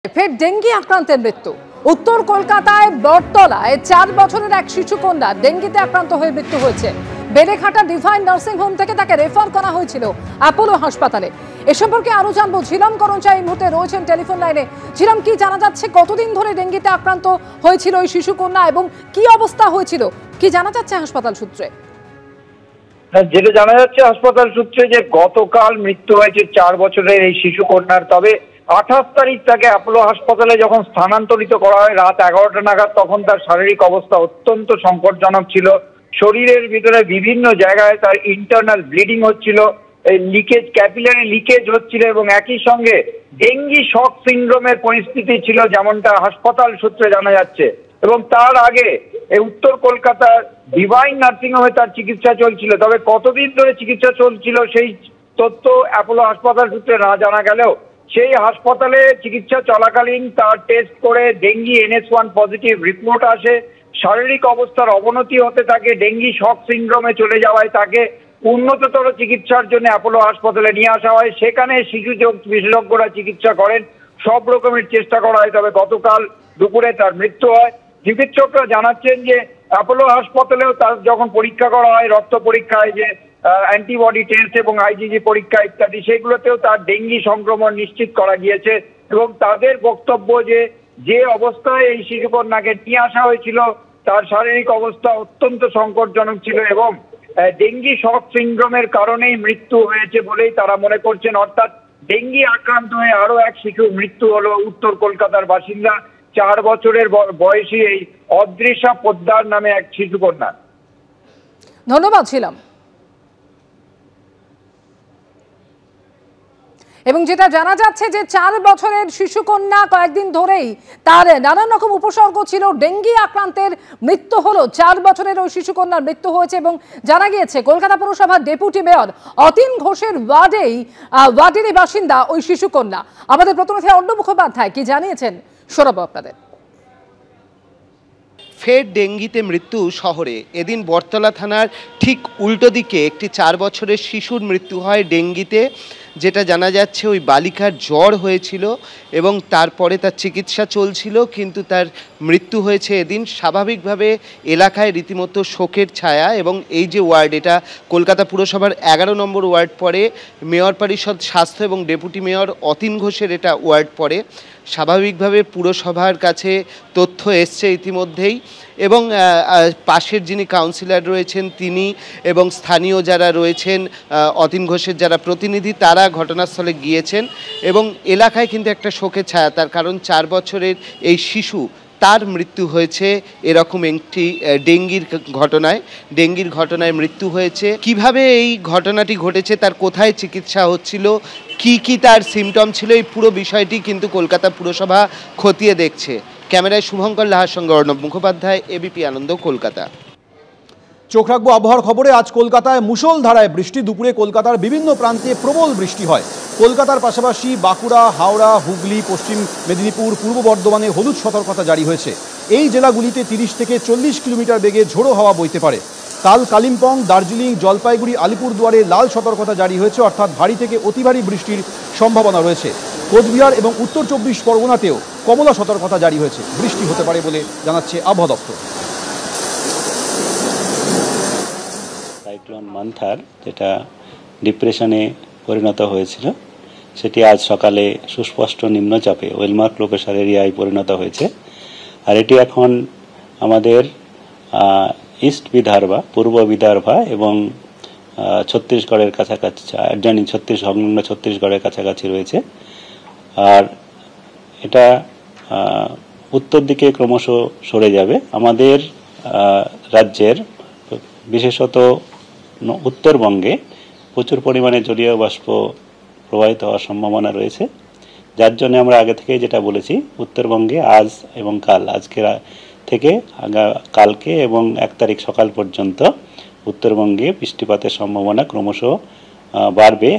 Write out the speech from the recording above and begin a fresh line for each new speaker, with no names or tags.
ফের ডেঙ্গি আক্রান্তের মৃত্যু। উত্তর কলকাতায় বটতলায় 4 বছরের এক শিশু কন্যা ডেঙ্গিতে আক্রান্ত হয়ে মৃত্যু হয়েছে। বেলেঘাটা ডিভাইন নার্সিং হোম থেকে তাকে রেফার করা হয়েছিল অ্যাপোলো হাসপাতালে। এ সম্পর্কে আরো জানবো, ঝিলাম করঞ্চা এই মুহূর্তে রয়েছেন টেলিফোন লাইনে। ঝিলাম, কি জানা যাচ্ছে, কতদিন ধরে ডেঙ্গিতে আক্রান্ত হয়েছিল ওই শিশু কন্যা এবং কি অবস্থা হয়েছিল, কি জানা যাচ্ছে হাসপাতাল সূত্রে?
যেটা জানা যাচ্ছে হাসপাতাল সূত্রে যে গতকাল মৃত্যু হয়েছে 4 বছরের এই শিশু কন্যার। তবে 28 তারিখ তাকে অ্যাপোলো হাসপাতালে যখন স্থানান্তরিত করা হয় রাত 11টা নাগাদ, তখন তার শারীরিক অবস্থা অত্যন্ত সংকটজনক ছিল। শরীরের ভিতরে বিভিন্ন জায়গায় তার ইন্টারনাল ব্লিডিং হচ্ছিল, লিকেজ, ক্যাপিলারি লিকেজ হচ্ছিল এবং একই সঙ্গে ডেঙ্গি শক সিন্ড্রোমের পরিস্থিতি ছিল, যেমনটা হাসপাতাল সূত্রে জানা যাচ্ছে। এবং তার আগে এই উত্তর কলকাতার ডিভাইন নার্সিং হোমে তার চিকিৎসা চলছিল। তবে কতদিন ধরে চিকিৎসা চলছিল সেই তথ্য অ্যাপোলো হাসপাতাল সূত্রে না জানা গেলেও সেই হাসপাতালে চিকিৎসা চলাকালীন তার টেস্ট করে ডেঙ্গি NH1 পজিটিভ রিপোর্ট আসে। শারীরিক অবস্থার অবনতি হতে থাকে, ডেঙ্গি শক সিন্ড্রোমে চলে যাওয়ায় তাকে উন্নততর চিকিৎসার জন্য অ্যাপোলো হাসপাতালে নিয়ে আসা হয়। সেখানে শিশু বিশেষজ্ঞরা চিকিৎসা করেন, সব রকমের চেষ্টা করা হয়। তবে গতকাল দুপুরে তার মৃত্যু হয়। চিকিৎসকরা জানাচ্ছেন যে অ্যাপোলো হাসপাতালেও তার যখন পরীক্ষা করা হয়, রক্ত পরীক্ষায় যে অ্যান্টিবডি টেস্ট এবং IgG পরীক্ষা ইত্যাদি, সেগুলোতেও তার ডেঙ্গি সংক্রমণ নিশ্চিত করা গিয়েছে। এবং তাদের বক্তব্য যে অবস্থায় এই শিশুকন্যাকে নিয়ে আসা হয়েছিল তার শারীরিক অবস্থা অত্যন্ত সংকটজনক ছিল এবং ডেঙ্গি শক সিন্ড্রোমের কারণেই মৃত্যু হয়েছে বলেই তারা মনে করছেন। অর্থাৎ ডেঙ্গি আক্রান্ত হয়ে আরো এক শিশুর মৃত্যু হলো উত্তর কলকাতার বাসিন্দা 4 বছরের বয়সী এই অদৃশা পোদ্দার নামে এক শিশুকন্যা।
ধন্যবাদ ছিলাম। এবং যেটা জানা যাচ্ছে যে 4 বছরের শিশুকন্যা কয়েকদিন ধরেই তার নানান রকম উপসর্গ ছিল, ডেঙ্গি আক্রান্তের মৃত্যু হলো। 4 বছরের ওই শিশুকন্যার মৃত্যু হয়েছে এবং জানা গিয়েছে কলকাতা পুরসভার ডেপুটি মেয়র অতীন ঘোষের ওয়ার্ডেরই বাসিন্দা ওই শিশুকন্যা। আমাদের প্রতিনিধি অর্ণব মুখোপাধ্যায় কি জানিয়েছেন শোনাবো আপনাদের।
ফের ডেঙ্গিতে মৃত্যু শহরে। এদিন বটতলা থানার ঠিক উল্টো দিকে একটি 4 বছরের শিশুর মৃত্যু হয় ডেঙ্গিতে। যেটা জানা যাচ্ছে ওই বালিকার জ্বর হয়েছিল এবং তারপরে তার চিকিৎসা চলছিল, কিন্তু তার মৃত্যু হয়েছে এদিন। স্বাভাবিকভাবে এলাকায় রীতিমতো শোকের ছায়া। এবং এই যে ওয়ার্ড, এটা কলকাতা পুরসভার 11 নম্বর ওয়ার্ড পড়ে, মেয়র পরিষদ স্বাস্থ্য এবং ডেপুটি মেয়র অতীন ঘোষের এটা ওয়ার্ড পড়ে। স্বাভাবিকভাবে পুরসভার কাছে তথ্য এসছে ইতিমধ্যেই এবং পাশের যিনি কাউন্সিলর রয়েছেন তিনি এবং স্থানীয় যারা রয়েছেন অতীন ঘোষের যারা প্রতিনিধি, তারা ঘটনাস্থলে গিয়েছেন এবং এলাকায় কিন্তু একটা শোকের ছায়া। তার কারণ 4 বছরের এই শিশু, তার মৃত্যু হয়েছে এরকম একটি ডেঙ্গির ঘটনায় মৃত্যু হয়েছে। কিভাবে এই ঘটনাটি ঘটেছে, তার কোথায় চিকিৎসা হচ্ছিল, কি তার সিমটম ছিল, এই পুরো বিষয়টি কিন্তু কলকাতা পুরসভা খতিয়ে দেখছে। ক্যামেরায় শুভঙ্কর লাহার সঙ্গে অর্ণব মুখোপাধ্যায়, ABP আনন্দ, কলকাতা।
চোখ রাখবো আবহাওয়ার খবরে। আজ কলকাতায় মুষলধারায় বৃষ্টি। দুপুরে কলকাতার বিভিন্ন প্রান্তে প্রবল বৃষ্টি হয়। কলকাতার পাশাপাশি বাঁকুড়া, হাওড়া, হুগলি, পশ্চিম মেদিনীপুর, পূর্ব বর্ধমানে হলুদ সতর্কতা জারি হয়েছে। এই জেলাগুলিতে 30 থেকে 40 কিলোমিটার বেগে ঝোড়ো হাওয়া বইতে পারে। কাল কালিম্পং, দার্জিলিং, জলপাইগুড়ি, আলিপুরদুয়ারে লাল সতর্কতা জারি হয়েছে, অর্থাৎ ভারী থেকে অতি ভারী বৃষ্টির সম্ভাবনা রয়েছে। কোচবিহার এবং উত্তর 24 পরগনাতেও কমলা সতর্কতা জারি হয়েছে। বৃষ্টি হতে পারে বলে জানাচ্ছে আবহাওয়া দপ্তর।
সাইক্লোন মান্থার, যেটা ডিপ্রেশনে পরিণত হয়েছিল, সেটি আজ সকালে সুস্পষ্ট নিম্নচাপে ওয়েলমার্ক লো প্রেশার এরিয়ায় পরিণত হয়েছে। আর এটি এখন আমাদের ইস্ট বিদর্ভা, পূর্ব বিদর্ভা এবং ছত্তিশগড়ের কাছাকাছি, সংলগ্ন ছত্তিশগড়ের কাছাকাছি রয়েছে। আর এটা উত্তর দিকে ক্রমশ সরে যাবে। আমাদের রাজ্যের বিশেষত উত্তরবঙ্গে প্রচুর পরিমাণে জলীয় বাষ্প প্রবাহিত হওয়ার সম্ভাবনা রয়েছে, যার জন্য আমরা আগে থেকে যেটা বলেছি, উত্তরবঙ্গে আজ এবং কাল, আজকের থেকে কালকে এবং 1 তারিখ সকাল পর্যন্ত উত্তরবঙ্গে বৃষ্টিপাতের সম্ভাবনা ক্রমশ বাড়বে।